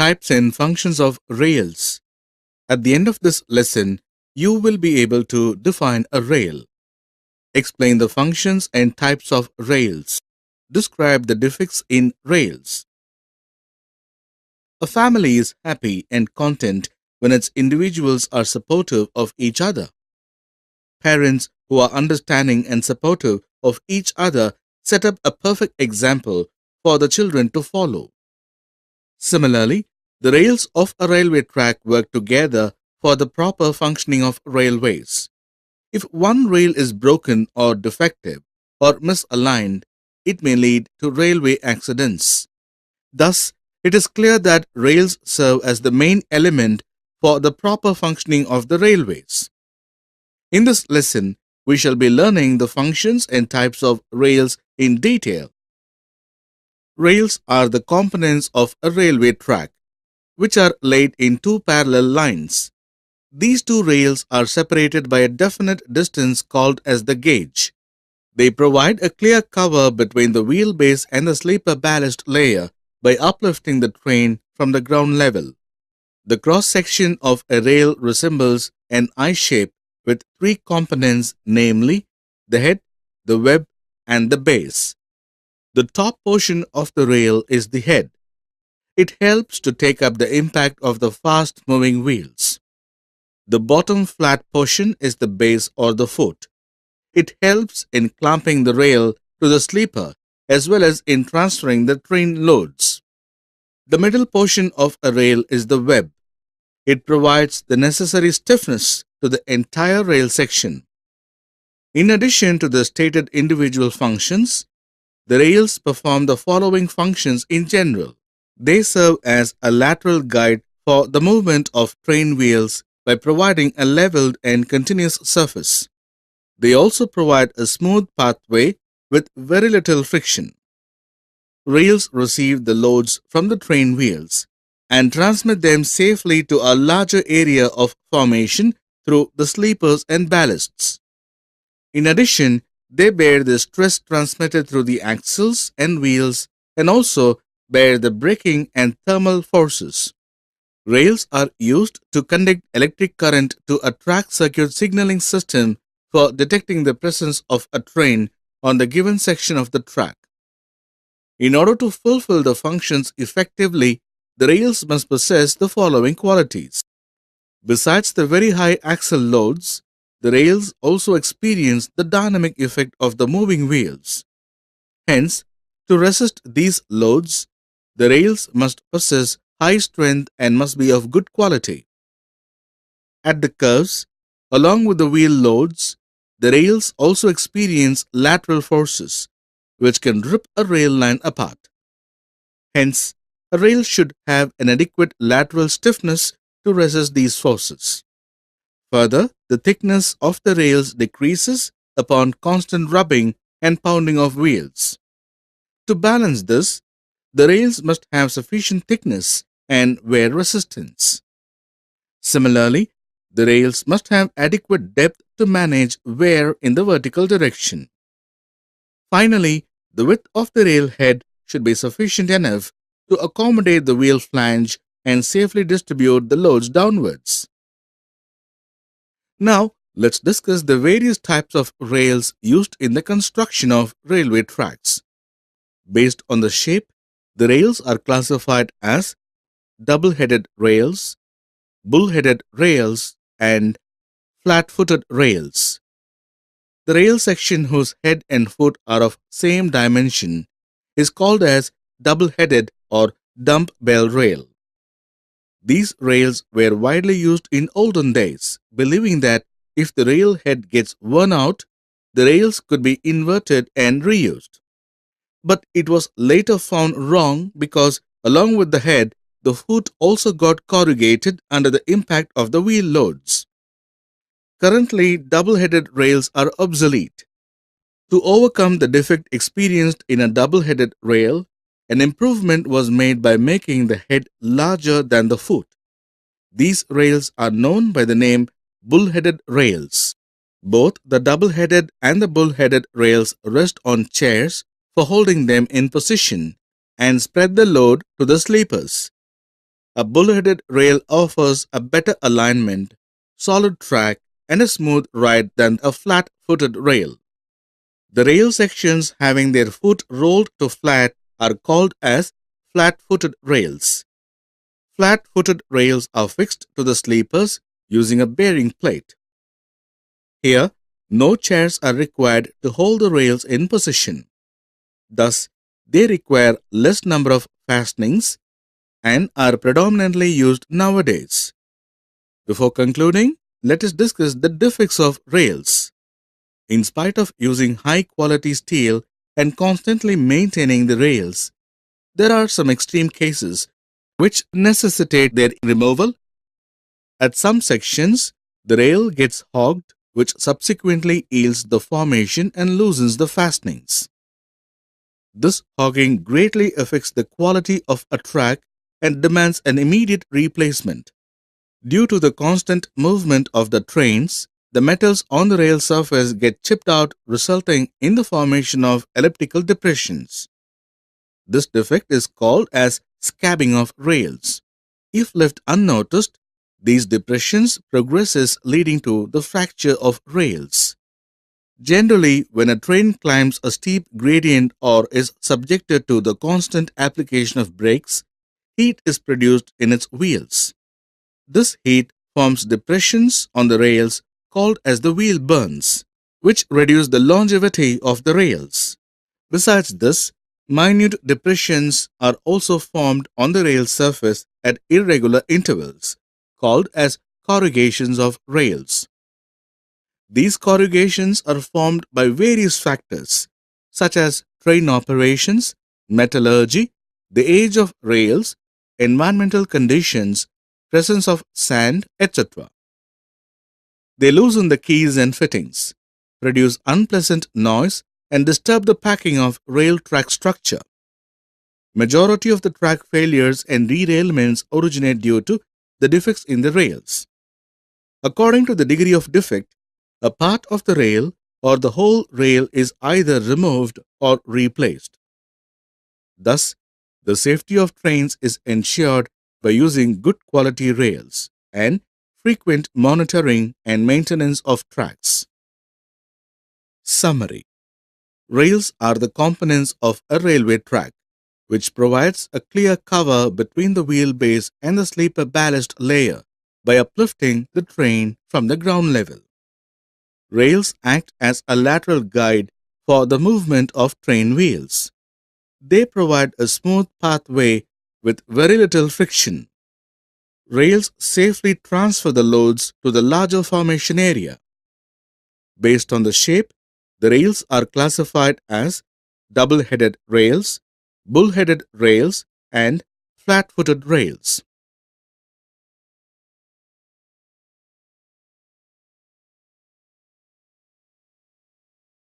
Types and functions of rails. At the end of this lesson, you will be able to define a rail, explain the functions and types of rails, describe the defects in rails. A family is happy and content when its individuals are supportive of each other. Parents who are understanding and supportive of each other set up a perfect example for the children to follow. Similarly, the rails of a railway track work together for the proper functioning of railways. If one rail is broken or defective or misaligned, it may lead to railway accidents. Thus, it is clear that rails serve as the main element for the proper functioning of the railways. In this lesson, we shall be learning the functions and types of rails in detail. Rails are the components of a railway track, which are laid in two parallel lines. These two rails are separated by a definite distance called as the gauge. They provide a clear cover between the wheelbase and the sleeper ballast layer by uplifting the train from the ground level. The cross-section of a rail resembles an I shape with three components, namely the head, the web, and the base. The top portion of the rail is the head. It helps to take up the impact of the fast-moving wheels. The bottom flat portion is the base or the foot. It helps in clamping the rail to the sleeper as well as in transferring the train loads. The middle portion of a rail is the web. It provides the necessary stiffness to the entire rail section. In addition to the stated individual functions, the rails perform the following functions in general. They serve as a lateral guide for the movement of train wheels by providing a leveled and continuous surface. They also provide a smooth pathway with very little friction. Rails receive the loads from the train wheels and transmit them safely to a larger area of formation through the sleepers and ballasts. In addition, they bear the stress transmitted through the axles and wheels and also bear the braking and thermal forces. Rails are used to conduct electric current to a track circuit signaling system for detecting the presence of a train on the given section of the track. In order to fulfill the functions effectively, the rails must possess the following qualities. Besides the very high axle loads, the rails also experience the dynamic effect of the moving wheels. Hence, to resist these loads, the rails must possess high strength and must be of good quality. At the curves, along with the wheel loads, the rails also experience lateral forces, which can rip a rail line apart. Hence, a rail should have an adequate lateral stiffness to resist these forces. Further, the thickness of the rails decreases upon constant rubbing and pounding of wheels. To balance this, the rails must have sufficient thickness and wear resistance. Similarly, the rails must have adequate depth to manage wear in the vertical direction. Finally, the width of the rail head should be sufficient enough to accommodate the wheel flange and safely distribute the loads downwards. Now, let's discuss the various types of rails used in the construction of railway tracks. Based on the shape, the rails are classified as double-headed rails, bull-headed rails, and flat-footed rails. The rail section whose head and foot are of same dimension is called as double-headed or dumbbell rail. These rails were widely used in olden days, believing that if the rail head gets worn out, the rails could be inverted and reused. But it was later found wrong because along with the head, the foot also got corrugated under the impact of the wheel loads. Currently, double-headed rails are obsolete. To overcome the defect experienced in a double-headed rail, an improvement was made by making the head larger than the foot. These rails are known by the name bull-headed rails. Both the double-headed and the bull-headed rails rest on chairs for holding them in position and spread the load to the sleepers. A bull-headed rail offers a better alignment, solid track, and a smooth ride than a flat-footed rail. The rail sections having their foot rolled to flat are called as flat-footed rails. Flat-footed rails are fixed to the sleepers using a bearing plate. Here, no chairs are required to hold the rails in position. Thus, they require less number of fastenings and are predominantly used nowadays. Before concluding, let us discuss the defects of rails. In spite of using high-quality steel and constantly maintaining the rails, there are some extreme cases which necessitate their removal. At some sections, the rail gets hogged, which subsequently yields the formation and loosens the fastenings. This hogging greatly affects the quality of a track and demands an immediate replacement. Due to the constant movement of the trains, the metals on the rail surface get chipped out, resulting in the formation of elliptical depressions. This defect is called as scabbing of rails. If left unnoticed, these depressions progresses leading to the fracture of rails. Generally, when a train climbs a steep gradient or is subjected to the constant application of brakes, heat is produced in its wheels. This heat forms depressions on the rails called as the wheel burns, which reduce the longevity of the rails. Besides this, minute depressions are also formed on the rail surface at irregular intervals, called as corrugations of rails. These corrugations are formed by various factors such as train operations, metallurgy, the age of rails, environmental conditions, presence of sand, etc. They loosen the keys and fittings, produce unpleasant noise, and disturb the packing of rail track structure. Majority of the track failures and derailments originate due to the defects in the rails. According to the degree of defect, a part of the rail or the whole rail is either removed or replaced. Thus, the safety of trains is ensured by using good quality rails and frequent monitoring and maintenance of tracks. Summary: rails are the components of a railway track, which provides a clear cover between the wheelbase and the sleeper ballast layer by uplifting the train from the ground level. Rails act as a lateral guide for the movement of train wheels. They provide a smooth pathway with very little friction. Rails safely transfer the loads to the larger formation area. Based on the shape, the rails are classified as double-headed rails, bull-headed rails, and flat-footed rails.